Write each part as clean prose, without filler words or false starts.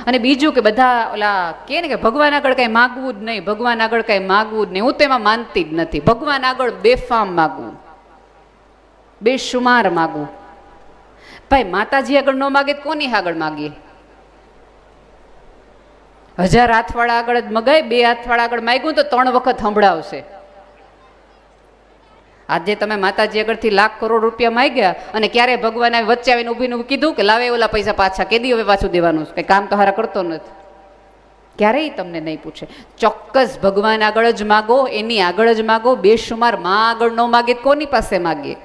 અને બીજું કે બધા ઓલા કહે ને કે ભગવાન આગળ કાંઈ માગવું જ નહીં, ભગવાન આગળ કાંઈ માગવું જ નહીં. હું તો એમાં માનતી જ નથી. ભગવાન આગળ બેફામ માગવું, બેશુમાર માગવું. ભાઈ માતાજી આગળ ન માગે તો કોની આગળ માગીએ? 1000 હાથવાળા આગળ જ મગાય, 2 હાથવાળા આગળ માગ્યું તો 3 વખત સંભળાવશે. આજે તમે માતાજી આગળથી લાખ કરોડ રૂપિયા માંગ્યા અને ક્યારે ભગવાન આવી વચ્ચે આવીને ઊભીને કીધું કે લાવે ઓલા પૈસા પાછા કેદી હવે પાછું દેવાનું છે, કઈ કામ તો હારા કરતો નથી, ક્યારેય તમને નહીં પૂછે. ચોક્કસ ભગવાન આગળ જ માગો, એની આગળ જ માગો. બેશુમાર માં આગળ ન માગે કોની પાસે માગીએ?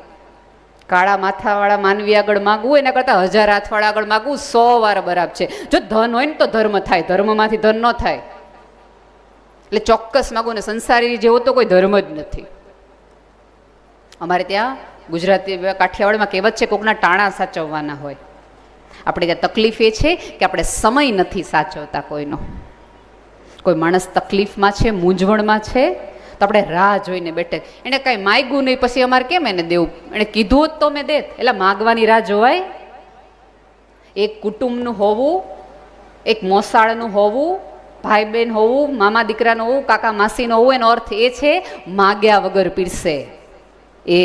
કાળા માથાવાળા માનવી આગળ માગવું એના કરતાં 1000 હાથવાળા આગળ માગવું 100 વાર બરાબર છે. જો ધન હોય ને તો ધર્મ થાય, ધર્મમાંથી ધન ન થાય. એટલે ચોક્કસ માગવું ને સંસારી જેવો તો કોઈ ધર્મ જ નથી. અમારે ત્યાં ગુજરાતી કાઠિયાવાડમાં કહેવત છે, કોકના ટાણા સાચવવાના હોય. આપણે ત્યાં તકલીફ એ છે કે આપણે સમય નથી સાચવતા કોઈનો. કોઈ માણસ તકલીફમાં છે, મૂંઝવણમાં છે, તો આપણે રાહ જોઈને બેઠે. એને કાંઈ માગ્યું નહીં, પછી અમારે કેમ એને દેવું? એને કીધું હોત તો મેં દેત. એટલે માગવાની રાહ જોવાય? એક કુટુંબનું હોવું, એક મોસાળનું હોવું, ભાઈ બહેન હોવું, મામા દીકરાનું હોવું, કાકા માસીનું હોવું, એનો અર્થ એ છે માગ્યા વગર પીરસે, એ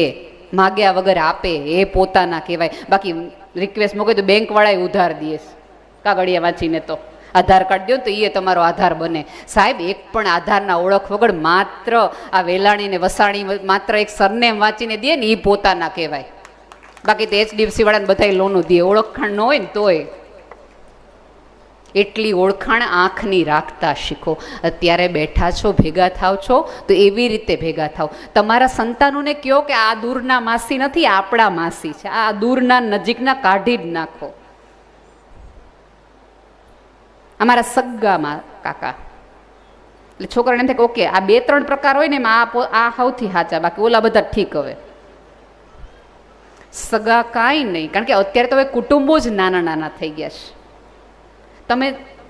માગ્યા વગર આપે, એ પોતાના કહેવાય. બાકી રિક્વેસ્ટ મોકલે તો બેંકવાળાએ ઉધાર દે, કાગળિયા વાંચીને તો આધાર કાર્ડ દો તો એ તમારો આધાર બને. સાહેબ એક પણ આધારના ઓળખ વગર માત્ર આ વેલાણી ને વસાણી માત્ર એક સરનેમ વાંચીને દે ને એ પોતાના કહેવાય. બાકી તો HDFC વાળાને બધા લોનો દે, ઓળખાણ ન હોય ને તોય. એટલી ઓળખાણ આંખની રાખતા શીખો. અત્યારે બેઠા છો, ભેગા થાવ છો તો એવી રીતે ભેગા થાવ. તમારા સંતાનોને કહો કે આ દૂરના માસી નથી, આપણા માસી છે, આ દૂરના નજીકના કાઢી જ નાખો. અમારા સગ્ગામાં કાકા, એટલે છોકરાને એમ થાય કે ઓકે આ 2-3 પ્રકાર હોય ને એમાં આ સૌથી સાચા, બાકી ઓલા બધા ઠીક. હવે સગા કાંઈ નહીં, કારણ કે અત્યારે તો હવે કુટુંબો જ નાના નાના થઈ ગયા છે. તમે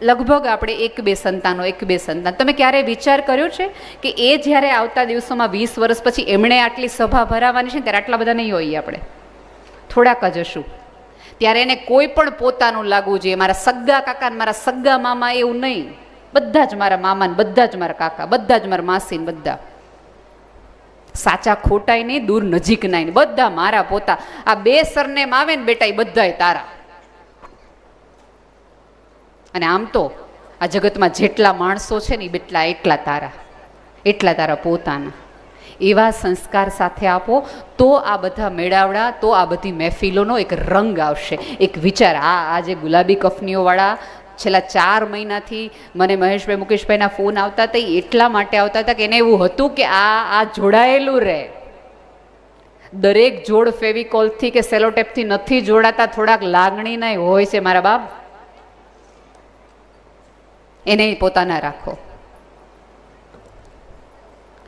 લગભગ આપણે 1-2 સંતાનો, 1-2 સંતાન, તમે ક્યારે વિચાર કર્યો છે કે એ જ્યારે આવતા દિવસોમાં 20 વર્ષ પછી એમણે આટલી સભા ભરાવાની છે ત્યારે આટલા બધા નહીં હોઈએ આપણે, થોડાક જ હશું. ત્યારે એને કોઈ પણ પોતાનું લાગવું જોઈએ. મારા સગ્ગા કાકા ને મારા સગ્ગા મામા એવું નહીં, બધા જ મારા મામા ને બધા જ મારા કાકા, બધા જ મારા માસી ને બધા. સાચા ખોટાય નહીં, દૂર નજીક નહીં, બધા મારા પોતા. આ 2 સરનેમ આવે ને બેટા એ બધાય તારા. અને આમ તો આ જગતમાં જેટલા માણસો છે ને એ એટલા તારા પોતાના. એવા સંસ્કાર સાથે આપો તો આ બધા મેળાવડા, તો આ બધી મહેફિલોનો એક રંગ આવશે, એક વિચાર. આ જે ગુલાબી કફનીઓવાળા છેલ્લા 4 મહિનાથી મને મહેશભાઈ, મુકેશભાઈના ફોન આવતા હતા, એટલા માટે આવતા હતા કે એને એવું હતું કે આ જોડાયેલું રહે. દરેક જોડ ફેવિકોલથી કે સેલોટેપથી નથી જોડાતા, થોડાક લાગણીના હોય છે મારા બાપ, એને પોતાના રાખો.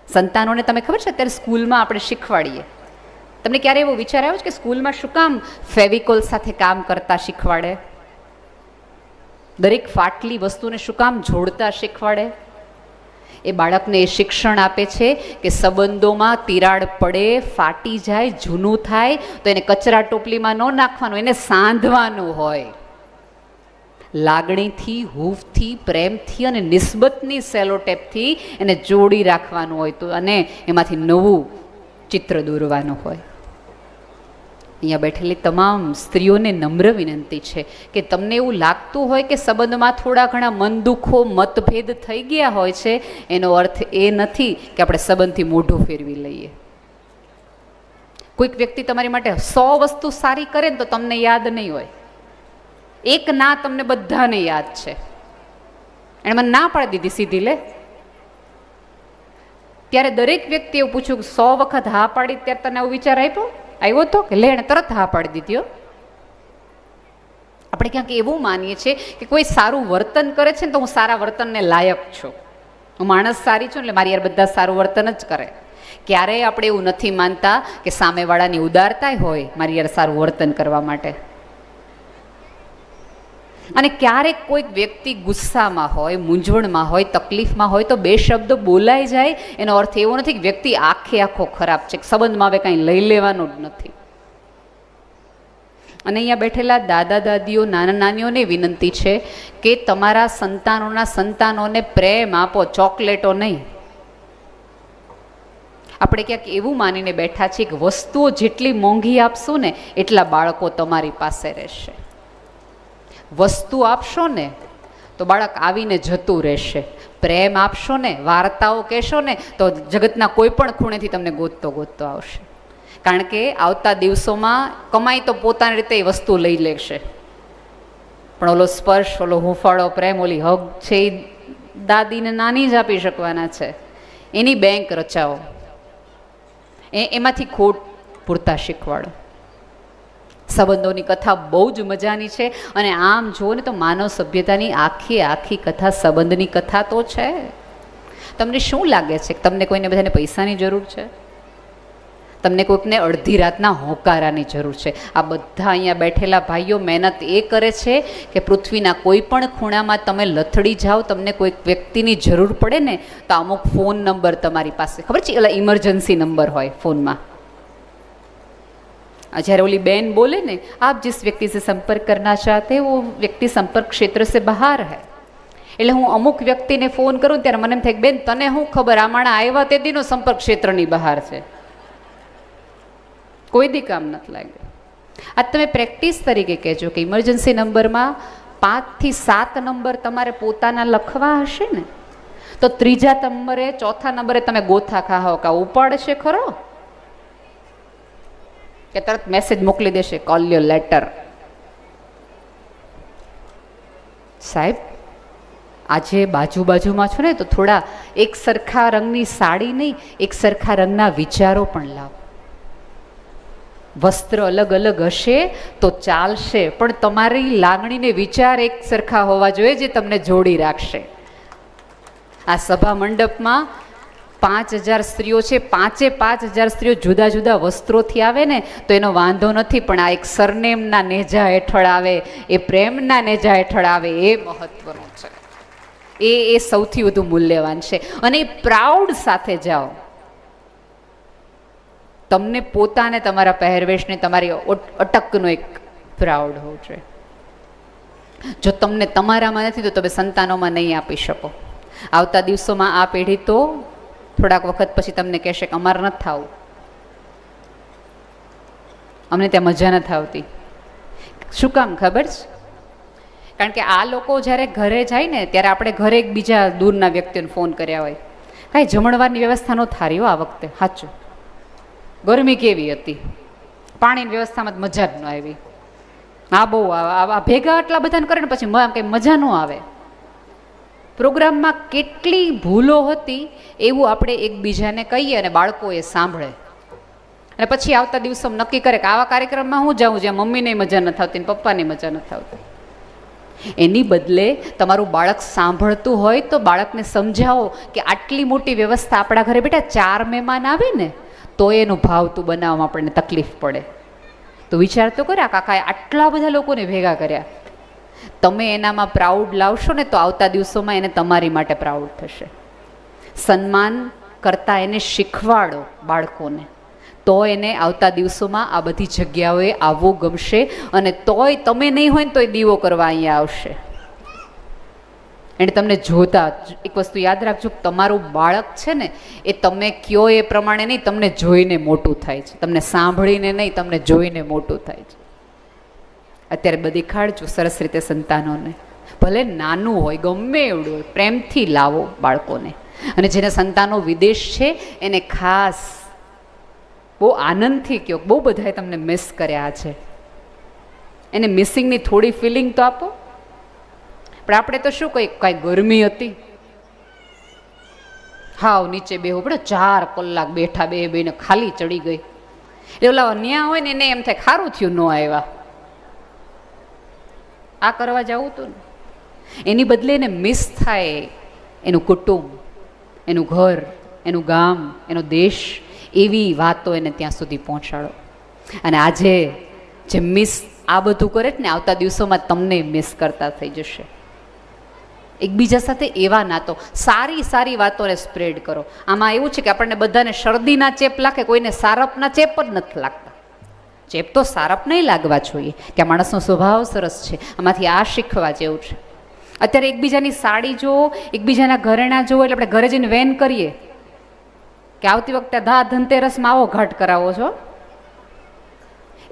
સંતાનોને તમે ખબર છે અત્યારે સ્કૂલમાં આપણે શીખવાડીએ, તમને ક્યારે એવો વિચાર આવ્યો છે કે સ્કૂલમાં શું કામ ફેવિકોલ સાથે કામ કરતા શીખવાડે? દરેક ફાટલી વસ્તુને શું કામ જોડતા શીખવાડે? એ બાળકને એ શિક્ષણ આપે છે કે સંબંધોમાં તિરાડ પડે, ફાટી જાય, જૂનું થાય તો એને કચરા ટોપલીમાં ન નાખવાનું, એને સાંધવાનું હોય. લાગણીથી, હૂંફથી, પ્રેમથી અને નિસ્બતની સેલોટેપથી એને જોડી રાખવાનું હોય તો, અને એમાંથી નવું ચિત્ર દોરવાનું હોય. અહીંયા બેઠેલી તમામ સ્ત્રીઓને નમ્ર વિનંતી છે કે તમને એવું લાગતું હોય કે સંબંધમાં થોડા ઘણા મન દુખો, મતભેદ થઈ ગયા હોય છે, એનો અર્થ એ નથી કે આપણે સંબંધથી મોઢું ફેરવી લઈએ. કોઈક વ્યક્તિ તમારી માટે 100 વસ્તુ સારી કરે ને તો તમને યાદ નહીં હોય, એક ના તમને બધાને યાદ છે. એણે મને ના પાડી દીધી સીધી, લે. ત્યારે દરેક વ્યક્તિ એવું પૂછ્યું 100 વખત હા પાડી, ત્યારે તને આવો વિચાર આવ્યો તો કે લે એને તરત હા પાડી દીધી. આપણે ક્યાંક એવું માનીએ છીએ કે કોઈ સારું વર્તન કરે છે ને તો હું સારા વર્તનને લાયક છું, હું માણસ સારી છું એટલે મારી યાર બધા સારું વર્તન જ કરે. ક્યારેય આપણે એવું નથી માનતા કે સામેવાળાની ઉદારતા હોય મારી યાર સારું વર્તન કરવા માટે. અને ક્યારેક કોઈક વ્યક્તિ ગુસ્સામાં હોય, મૂંઝવણમાં હોય, તકલીફમાં હોય તો 2 શબ્દ બોલાઈ જાય, એનો અર્થ એવો નથી કે વ્યક્તિ આખો ખરાબ છે, સંબંધમાં હવે કાંઈ લઈ લેવાનું જ નથી. અને અહીંયા બેઠેલા દાદા દાદીઓ, નાના નાનીઓને વિનંતી છે કે તમારા સંતાનોને પ્રેમ આપો, ચોકલેટો નહીં. આપણે ક્યાંક એવું માનીને બેઠા છીએ કે વસ્તુઓ જેટલી મોંઘી આપશું ને એટલા બાળકો તમારી પાસે રહેશે. વસ્તુ આપશો ને તો બાળક આવીને જતું રહેશે. પ્રેમ આપશો ને, વાર્તાઓ કહેશો ને તો જગતના કોઈ પણ ખૂણેથી તમને ગોતતો આવશે. કારણ કે આવતા દિવસોમાં કમાઈ તો પોતાની રીતે એ વસ્તુ લઈ લેશે, પણ ઓલો સ્પર્શ, ઓલો હુંફાળો પ્રેમ, ઓલી હગ છે એ દાદીને નાની જ આપી શકવાના છે. એની બેંક રચાવો, એમાંથી ખોટ પૂરતા શીખવાડો. સંબંધોની કથા બહુ જ મજાની છે. અને આમ જુઓ ને તો માનવ સભ્યતાની આખી કથા સંબંધની કથા તો છે. તમને શું લાગે છે કે તમને કોઈને બધાને પૈસાની જરૂર છે? તમને કોઈકને અડધી રાતના હોકારાની જરૂર છે? આ બધા અહીંયા બેઠેલા ભાઈઓ મહેનત એ કરે છે કે પૃથ્વીના કોઈ પણ ખૂણામાં તમે લથડી જાઓ, તમને કોઈક વ્યક્તિની જરૂર પડે ને તો અમુક ફોન નંબર તમારી પાસે, ખબર છે, એટલે ઇમરજન્સી નંબર હોય ફોનમાં. જ્યારે ઓલી બેન બોલે ને, આપ जिस व्यक्ति से संपर्क करना चाहते हैं वो व्यक्ति संपर्क क्षेत्र से बाहर है, એટલે હું અમુક વ્યક્તિને ફોન કરું ત્યારે મને એમ થાય, બેન તને શું ખબર, આ માણા આવ્યા તે દીનો સંપર્ક ક્ષેત્રની બહાર છે, કોઈ દી કામ નથી લાગ્યું. આ તમે પ્રેક્ટિસ તરીકે કહેજો કે ઇમરજન્સી નંબરમાં 5 થી 7 નંબર તમારે પોતાના લખવા હશે ને તો ત્રીજા નંબરે, ચોથા નંબરે તમે ગોથા ખાઓ કે ઉપાડશે ખરો કે તરત મેસેજ મોકલી દેશે, કોલ યોર લેટર. સાહેબ આજે બાજુમાં છો ને તો થોડા એક સરખા રંગની સાડી નહીં, એક સરખા રંગના વિચારો પણ લાવો. વસ્ત્ર અલગ અલગ હશે તો ચાલશે, પણ તમારી લાગણીને વિચાર એક સરખા હોવા જોઈએ જે તમને જોડી રાખશે. આ સભા મંડપમાં 5000 સ્ત્રીઓ છે, 5000 સ્ત્રીઓ જુદા જુદા વસ્ત્રોથી આવે ને તો એનો વાંધો નથી, પણ આ એક સરનેમના નેજા હેઠળ આવે, એ પ્રેમના નેજા હેઠળ આવે, એ મહત્વનું છે. એ સૌથી વધુ મૂલ્યવાન છે. અને એ પ્રાઉડ સાથે જાઓ. તમને પોતાને, તમારા પહેરવેશને, તમારી અટકનો એક પ્રાઉડ હોવું જોઈએ. જો તમને તમારામાં નથી તો તમે સંતાનોમાં નહીં આપી શકો. આવતા દિવસોમાં આ પેઢી તો થોડાક વખત પછી તમને કહેશે કે અમારે નથી થવું, અમને ત્યાં મજા નથી આવતી. શું કામ ખબર છે? કારણ કે આ લોકો જ્યારે ઘરે જાય ને ત્યારે આપણે ઘરે એક બીજા દૂરના વ્યક્તિઓને ફોન કર્યા હોય, કાંઈ જમણવારની વ્યવસ્થા ન થારી હો આ વખતે, સાચું. ગરમી કેવી હતી, પાણીની વ્યવસ્થામાં મજા જ ન આવી. આ બહુ આ ભેગા આટલા બધાને કરે ને પછી કંઈ મજા ન આવે. પ્રોગ્રામમાં કેટલી ભૂલો હતી એવું આપણે એકબીજાને કહીએ અને બાળકો એ સાંભળે અને પછી આવતા દિવસોમાં નક્કી કરે કે આવા કાર્યક્રમમાં હું જાઉં જ્યાં મમ્મીને મજા નથી આવતી ને પપ્પાને મજા નથી આવતી. એની બદલે તમારું બાળક સાંભળતું હોય તો બાળકને સમજાવો કે આટલી મોટી વ્યવસ્થા આપણા ઘરે બેટા 4 મહેમાન આવે ને તો એનું ભાવતું બનાવવામાં આપણને તકલીફ પડે. તો વિચાર તો કર્યા કાકાએ આટલા બધા લોકોને ભેગા કર્યા. તમે એનામાં પ્રાઉડ લાવશો ને તો આવતા દિવસોમાં એને તમારી માટે પ્રાઉડ થશે. સન્માન કરતા એને શીખવાડો બાળકોને, તો એને આવતા દિવસોમાં આ બધી જગ્યાઓએ આવવું ગમશે. અને તોય તમે નહીં હોય ને તોય દીવો કરવા અહીંયા આવશે. એને તમને જોતા એક વસ્તુ યાદ રાખજો, તમારું બાળક છે ને એ તમે કયો એ પ્રમાણે નહીં, તમને જોઈને મોટું થાય છે. તમને સાંભળીને નહીં, તમને જોઈને મોટું થાય છે. અત્યારે બધી ખાડજો સરસ રીતે સંતાનોને, ભલે નાનું હોય ગમે એવડું હોય, પ્રેમથી લાવો બાળકોને. અને જેના સંતાનો વિદેશ છે એને ખાસ બહુ આનંદથી કહો, બહુ બધાએ તમને મિસ કર્યા છે, એને મિસિંગની થોડી ફિલિંગ તો આપો. પણ આપણે તો શું કહીએ, કાંઈ ગરમી હતી, હાવ નીચે બેહવું પડે, 4 કલાક બેઠા બેને ખાલી ચડી ગઈ. એટલે ઓલા અન્યા હોય ને એને એમ થાય ખારું થયું ન આવ્યા, આ કરવા જવું હતું ને. એની બદલે એને મિસ થાય એનું કુટુંબ, એનું ઘર, એનું ગામ, એનો દેશ, એવી વાતો એને ત્યાં સુધી પહોંચાડો. અને આજે જે મિસ આ બધું કરે ને આવતા દિવસોમાં તમને મિસ કરતા થઈ જશે. એકબીજા સાથે એવા નાતો, સારી સારી વાતોને સ્પ્રેડ કરો. આમાં એવું છે કે આપણને બધાને શરદીના ચેપ લાગે, કોઈને સારપના ચેપ જ નથી લાગતા. ચેપ તો સારપ નહીં લાગવા જોઈએ કે આ માણસનો સ્વભાવ સરસ છે, આમાંથી આ શીખવા જેવું છે. અત્યારે એકબીજાની સાડી જુઓ, એકબીજાના ઘરેણાં જુઓ એટલે આપણે ઘરે જઈને વેન કરીએ કે આવતી વખતે ધનતેરસમાં આવો ઘાટ કરાવો છો.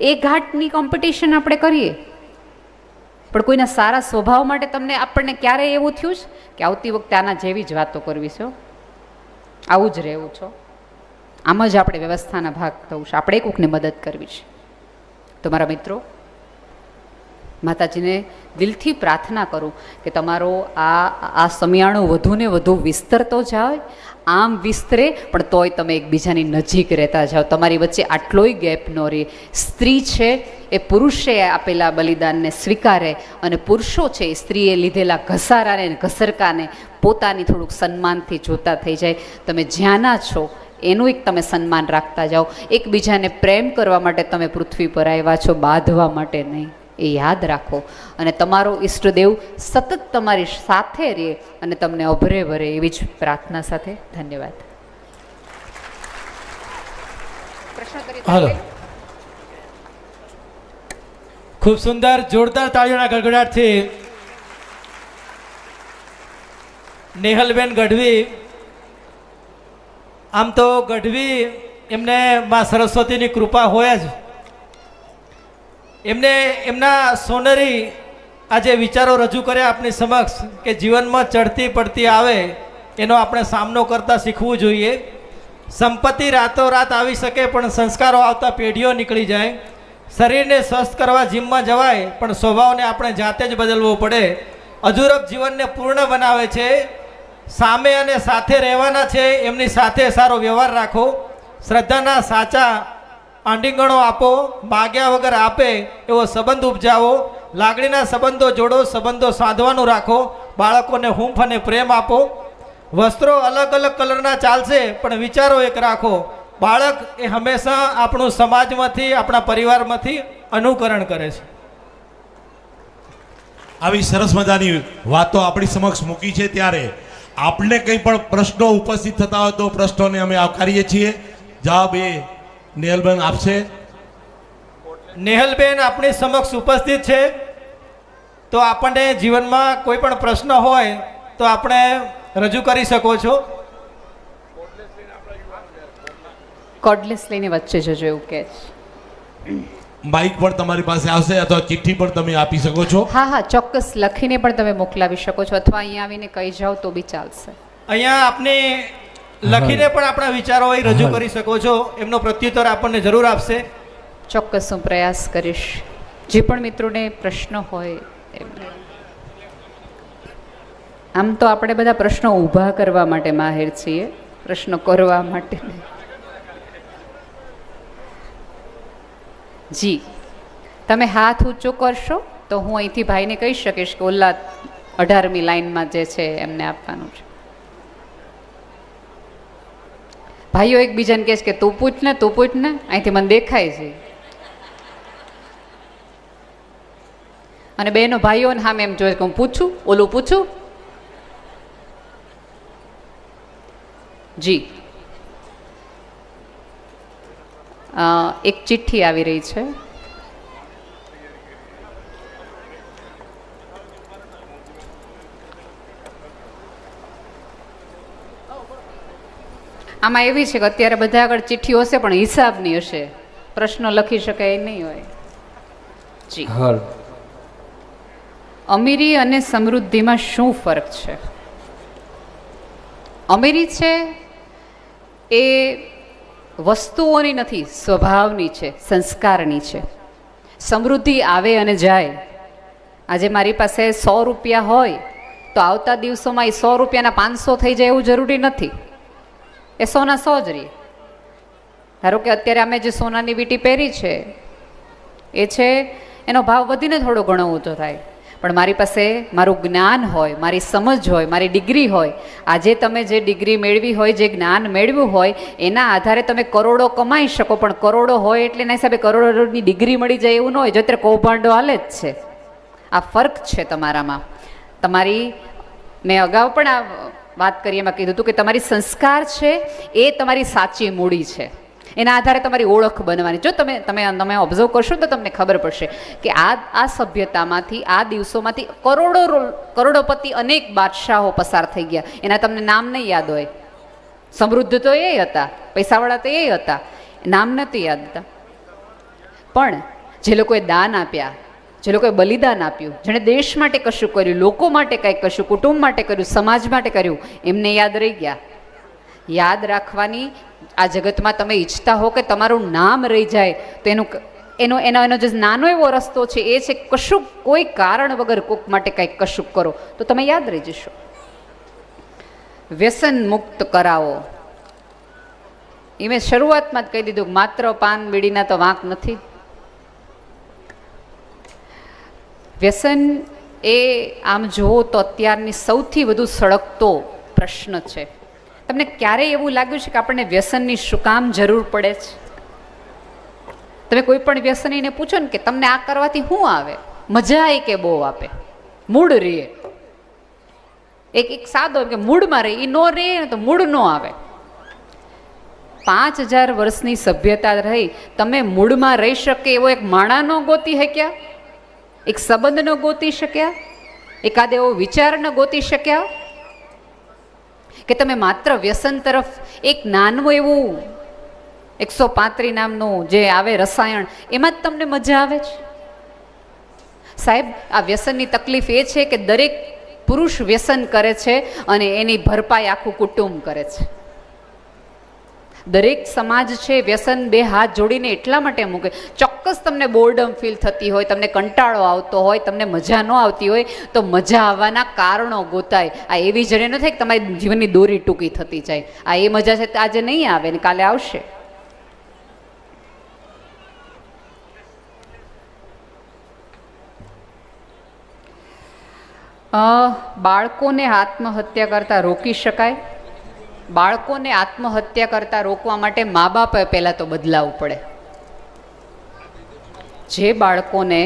એ ઘાટની કોમ્પિટિશન આપણે કરીએ, પણ કોઈના સારા સ્વભાવ માટે તમને આપણને ક્યારેય એવું થયું છે કે આવતી વખતે આના જેવી જ વાતો કરવી છે, આવું જ રહેવું છો. આમ જ આપણે વ્યવસ્થાના ભાગ થવું છે, આપણે કોઈકની મદદ કરવી છે. તો મારા મિત્રો, માતાજીને દિલથી પ્રાર્થના કરું કે તમારો આ સમિયાણું વધુ ને વધુ વિસ્તરતો જાય, આમ વિસ્તરે પણ તોય તમે એકબીજાની નજીક રહેતા જાઓ, તમારી વચ્ચે આટલોય ગેપ ન રહે. સ્ત્રી છે એ પુરુષે આપેલા બલિદાનને સ્વીકારે અને પુરુષો છે એ સ્ત્રીએ લીધેલા ઘસારાને ઘસરકાને પોતાની થોડુંક સન્માનથી જોતા થઈ જાય. તમે જ્યાંના છો એનું એક તમે સન્માન રાખતા જાઓ. એકબીજાને પ્રેમ કરવા માટે તમે પૃથ્વી પર આવ્યા છો, બાંધવા માટે નહીં, એ યાદ રાખો. અને તમારો ઈષ્ટદેવ સતત તમારી સાથે રહે અને તમને અભરે ભરે એવી જ પ્રાર્થના સાથે ધન્યવાદ. હાલો, ખૂબ સુંદર જોરદાર તાળીઓના ગડગડાટથી નેહલબેન ગઢવી. આમ તો ગઢવી એમને માં સરસ્વતીની કૃપા હોય જ. એમને એમના સોનેરી આજે વિચારો રજૂ કર્યા આપની સમક્ષ કે જીવનમાં ચડતી પડતી આવે એનો આપણે સામનો કરતા શીખવું જોઈએ. સંપત્તિ રાતોરાત આવી શકે પણ સંસ્કારો આવતા પેઢીઓ નીકળી જાય. શરીરને સ્વસ્થ કરવા જીમમાં જવાય પણ સ્વભાવને આપણે જાતે જ બદલવો પડે. અધૂરપ જીવનને પૂર્ણ બનાવે છે. સામે અને સાથે રહેવાના છે, એમની સાથે સારો વ્યવહાર રાખો. શ્રદ્ધાના સાચા આંડીંગણો આપો, માગ્યા વગર આપે એવો સંબંધ ઉપજાવો. લાગણીના સંબંધો જોડો, સંબંધો સાધવાનું રાખો. બાળકોને હૂંફ અને પ્રેમ આપો. વસ્ત્રો અલગ અલગ કલરના ચાલશે પણ વિચારો એક રાખો. બાળક એ હંમેશા આપણું સમાજમાંથી, આપણા પરિવારમાંથી અનુકરણ કરે છે. આવી સરસ મજાની વાતો આપણી સમક્ષ મૂકી છે, ત્યારે આપને કંઈ પણ પ્રશ્નો ઉપસ્થિત થતા હોય તો પ્રશ્નોને અમે આવકારીએ છીએ. જવાબ એ નેહલબેન આપશે. નેહલબેન આપણી સમક્ષ ઉપસ્થિત છે, તો આપણને જીવનમાં કોઈ પણ પ્રશ્ન હોય તો આપણે રજૂ કરી શકો છો. કોર્ડલેસ લઈને વચ્ચે જજો એવું કહે છે. માઇક પણ તમારી પાસે આવશે અથવા ચિઠ્ઠી પણ તમે આપી શકો છો. હા હા, ચોક્કસ લખીને પણ તમે મોકલાવી શકો છો અથવા અહીંયા આવીને કહી જાઓ તો બી ચાલશે. અહીંયા આપને લખીને પણ આપણા વિચારો અહીં રજૂ કરી શકો છો. એમનો પ્રત્યુત્તર આપણને જરૂર આપશે. ચોક્કસ હું પ્રયાસ કરીશ. જે પણ મિત્રોને પ્રશ્ન હોય એમને. આમ તો આપણે બધા પ્રશ્નો ઊભા કરવા માટે માહિર છીએ, પ્રશ્નો કરવા માટે નહીં. જી, તમે હાથ ઊંચો કરશો તો હું અહીંથી ભાઈને કહી શકીશ કે ઓલા 18મી લાઈનમાં જે છે એમને આપવાનું છે. ભાઈઓ એકબીજાને કહે છે કે તું પૂછ ને, તું પૂછ ને, અહીંથી મને દેખાય છે. અને બેનો ભાઈઓને સામે એમ જોઈએ કે હું પૂછું, ઓલું પૂછું. જી, એક ચિઠ્ઠી આવી રહી છે. આમાં એવી છે કે અત્યારે બધા આગળ ચિઠ્ઠીઓ હશે પણ હિસાબની હશે, પ્રશ્નો લખી શકાય એ નહીં હોય. જી, અમીરી અને સમૃદ્ધિમાં શું ફરક છે? અમીરી છે એ વસ્તુઓની નથી, સ્વભાવની છે, સંસ્કારની છે. સમૃદ્ધિ આવે અને જાય. આજે મારી પાસે 100 રૂપિયા હોય તો આવતા દિવસોમાં એ 100 રૂપિયાના 500 થઈ જાય એવું જરૂરી નથી. એ 100ના 100 જ રહે. ધારો કે અત્યારે અમે જે સોનાની વીંટી પહેરી છે એ છે, એનો ભાવ વધીને થોડો ઘણો ઊંચો થાય, પણ મારી પાસે મારું જ્ઞાન હોય, મારી સમજ હોય, મારી ડિગ્રી હોય. આજે તમે જે ડિગ્રી મેળવી હોય, જે જ્ઞાન મેળવ્યું હોય, એના આધારે તમે કરોડો કમાઈ શકો, પણ કરોડો હોય એટલે એના હિસાબે કરોડોની ડિગ્રી મળી જાય એવું ન હોય. જો અત્યારે કૌભાંડો હાલે જ છે. આ ફર્ક છે તમારામાં. તમારી, મેં અગાઉ પણ આ વાત કરી, એમાં કીધું હતું કે તમારી સંસ્કાર છે એ તમારી સાચી મૂડી છે. એના આધારે તમારી ઓળખ બનવાની. જો તમે ઓબ્ઝર્વ કરશો તો તમને ખબર પડશે કે આ સભ્યતામાંથી, આ દિવસોમાંથી કરોડોપતિ અનેક બાદશાહો પસાર થઈ ગયા. એના તમને નામ નહીં યાદ હોય. સમૃદ્ધ તો એ હતા, પૈસાવાળા તો એ હતા, નામ નથી યાદ હતા. પણ જે લોકોએ દાન આપ્યા, જે લોકોએ બલિદાન આપ્યું, જેણે દેશ માટે કશું કર્યું, લોકો માટે કંઈક કશું, કુટુંબ માટે કર્યું, સમાજ માટે કર્યું, એમને યાદ રહી ગયા. યાદ રાખવાની આ જગતમાં તમે ઈચ્છતા હો કે તમારું નામ રહી જાય તો એનો જે નાનો એવો રસ્તો છે એ છે કશું કોઈ કારણ વગર કોક માટે કંઈક કશું કરો તો તમે યાદ રહી જશો. વ્યસન મુક્ત કરાવો. એ મેં શરૂઆતમાં જ કહી દીધું, માત્ર પાન બીડીના તો વાંક નથી. વ્યસન એ આમ જુઓ તો અત્યારની સૌથી વધુ સળગતો પ્રશ્ન છે. તમને ક્યારેય એવું લાગ્યું છે કે આપણને વ્યસનની શું કામ જરૂર પડે છે? તમે કોઈ પણ વ્યસનીને પૂછો ને કે તમને આ કરવાથી શું આવે, મજા આવે કે બહુ આપે, મૂડ રહે. એક સાદો કે મૂડમાં રહે, એ નો રહે ને તો મૂડ નો આવે. 5000 વર્ષની સભ્યતા રહી, તમે મૂડમાં રહી શકે એવો એક માણા ન ગોતી શક્યા, એક સંબંધ ન ગોતી શક્યા, એકાદ એવો વિચાર ન ગોતી શક્યા કે તમે માત્ર વ્યસન તરફ એક નાનું એવું 135 નામનું જે આવે રસાયણ, એમાં જ તમને મજા આવે છે? સાહેબ, આ વ્યસનની તકલીફ એ છે કે દરેક પુરુષ વ્યસન કરે છે અને એની ભરપાઈ આખું કુટુંબ કરે છે. દરેક સમાજ છે વ્યસન બે હાથ જોડીને એટલા માટે મૂકે. ચોક્કસ તમને બોર્ડમ ફીલ થતી હોય, તમને કંટાળો આવતો હોય, તમને મજા ન આવતી હોય તો મજા આવવાના કારણો ગોતાય. આ એવી જડે ન થાય કે તમારી જીવનની દોરી ટૂંકી થતી જાય. આ એ મજા છે આજે નહીં આવે ને કાલે આવશે. બાળકોને આત્મહત્યા કરતા રોકી શકાય. બાળકોને આત્મહત્યા કરતા રોકવા માટે મા બાપે પહેલાં તો બદલાવવું પડે. જે બાળકોને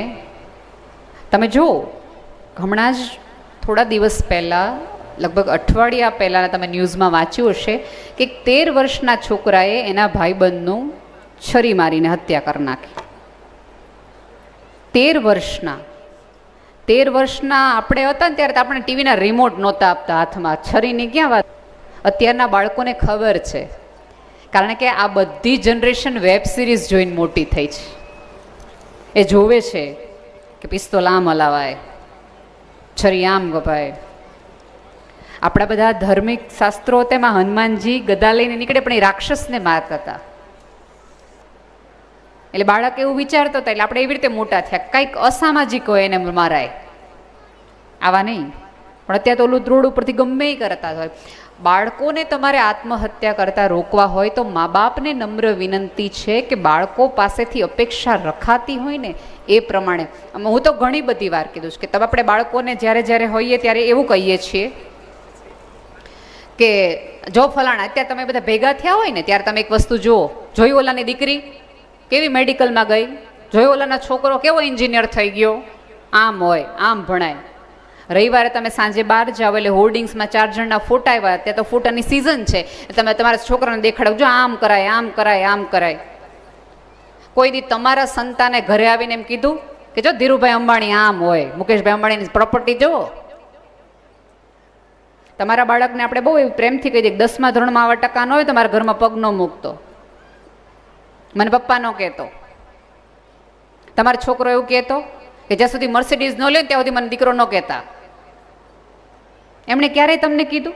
તમે જો, હમણાં જ થોડા દિવસ પહેલાં, લગભગ અઠવાડિયા પહેલાં તમે ન્યૂઝમાં વાંચ્યું હશે કે 13 વર્ષના છોકરાએ એના ભાઈબંધનું છરી મારીને હત્યા કરી નાખી. 13 વર્ષના આપણે હતા ને ત્યારે આપણે ટીવીના રિમોટ નહોતા આપતા હાથમાં, છરીની ક્યાં વાત. અત્યારના બાળકોને ખબર છે, કારણ કે આ બધી જનરેશન વેબ સિરીઝ જોઈને મોટી થઈ છે. એ જોવે છે કે પિસ્તોલ આમ હલાવાય, છરી આમ ગપાય. આપણા બધા ધાર્મિક શાસ્ત્રો તેમાં હનુમાનજી ગદા લઈને નીકળે પણ એ રાક્ષસને મારતા હતા. એટલે બાળક એવું વિચારતો હતા, એટલે આપણે એવી રીતે મોટા થયા, કંઈક અસામાજિક હોય એને મારાય, આવા નહીં. પણ અત્યારે તો ઓલું રોડ ઉપરથી ગમે એ કરતા હોય. બાળકોને તમારે આત્મહત્યા કરતા રોકવા હોય તો મા બાપને નમ્ર વિનંતી છે કે બાળકો પાસેથી અપેક્ષા રખાતી હોય ને એ પ્રમાણે. હું તો ઘણી બધી વાર કીધું છે કે તમે આપણે બાળકોને જ્યારે હોઈએ ત્યારે એવું કહીએ છીએ કે જો ફલાણા, અત્યારે તમે બધા ભેગા થયા હોય ને ત્યારે તમે એક વસ્તુ જુઓ, જોઈ ઓલાની દીકરી કેવી મેડિકલમાં ગઈ, જોઈ ઓલાનો છોકરો કેવો એન્જિનિયર થઈ ગયો, આમ હોય, આમ ભણાય. રવિવારે તમે સાંજે બહાર જાઓ એટલે હોર્ડિંગ્સમાં 4 જણના ફોટા આવ્યા, ત્યાં તો ફોટાની સિઝન છે, તમે તમારા છોકરાને દેખાડો, જો આમ કરાય, આમ કરાય, આમ કરાય. કોઈ દી તમારા સંતાને ઘરે આવીને એમ કીધું કે જો ધીરુભાઈ અંબાણી આમ હોય, મુકેશભાઈ અંબાણીની પ્રોપર્ટી જુઓ? તમારા બાળકને આપણે બહુ એવું પ્રેમથી કહી દઈએ, 10મા ધોરણમાં આવા ટકા ન હોય તમારા ઘરમાં પગ ન મૂકતો, મને પપ્પા ન કહેતો. તમારો છોકરો એવું કહેતો કે જ્યાં સુધી મર્સિડીઝ ન લે ત્યાં સુધી મને દીકરો ન કહેતા. એમણે ક્યારેય તમને કીધું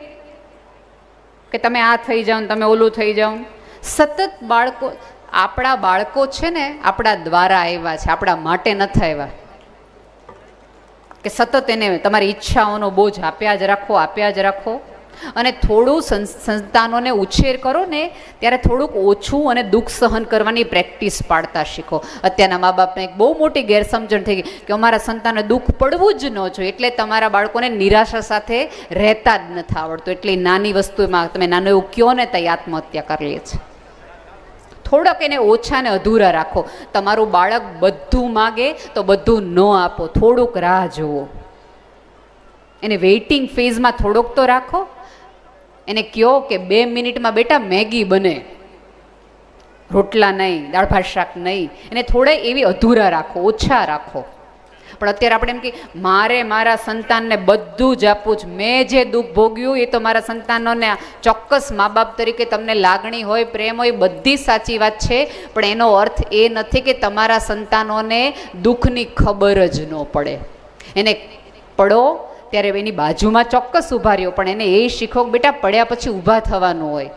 કે તમે આ થઈ જાઓ ને તમે ઓલું થઈ જાઓ? સતત બાળકો, આપણા બાળકો છે ને આપણા દ્વારા આવ્યા છે, આપણા માટે નથી આવ્યા. કે સતત એને તમારી ઈચ્છાઓનો બોજ આપ્યા જ રાખો, આપ્યા જ રાખો. અને થોડું સંતાનોને ઉછેર કરો ને ત્યારે થોડુંક ઓછું અને દુઃખ સહન કરવાની પ્રેક્ટિસ પાડતા શીખો. અત્યારના મા બાપને એક બહુ મોટી ગેરસમજણ થઈ ગઈ કે અમારા સંતાનને દુઃખ પડવું જ ન જોઈએ, એટલે તમારા બાળકોને નિરાશા સાથે રહેતા જ નથી આવડતું. એટલે નાની વસ્તુમાં તમે નાનું એવું કહો ને તો આત્મહત્યા કરી લે છે. થોડોક એને ઓછા ને અધૂરા રાખો. તમારું બાળક બધું માગે તો બધું ન આપો, થોડુંક રાહ જુઓ. એને વેઇટિંગ ફેઝમાં થોડોક તો રાખો. એને કહો કે 2 મિનિટમાં બેટા મેગી બને, રોટલા નહીં, દાળ ભાત શાક નહીં, એને થોડા એવી અધૂરા રાખો, ઓછા રાખો. પણ અત્યારે આપણે એમ કે મારે મારા સંતાનને બધું જ આપવું જ, મેં જે દુઃખ ભોગ્યું એ તો મારા સંતાનોને, ચોક્કસ મા બાપ તરીકે તમને લાગણી હોય, પ્રેમ હોય, બધી સાચી વાત છે, પણ એનો અર્થ એ નથી કે તમારા સંતાનોને દુઃખની ખબર જ ન પડે. એને પડો ત્યારે એની બાજુમાં ચોક્કસ ઊભા રહ્યો, પણ એને એ શીખો બેટા પડ્યા પછી ઊભા થવાનું હોય.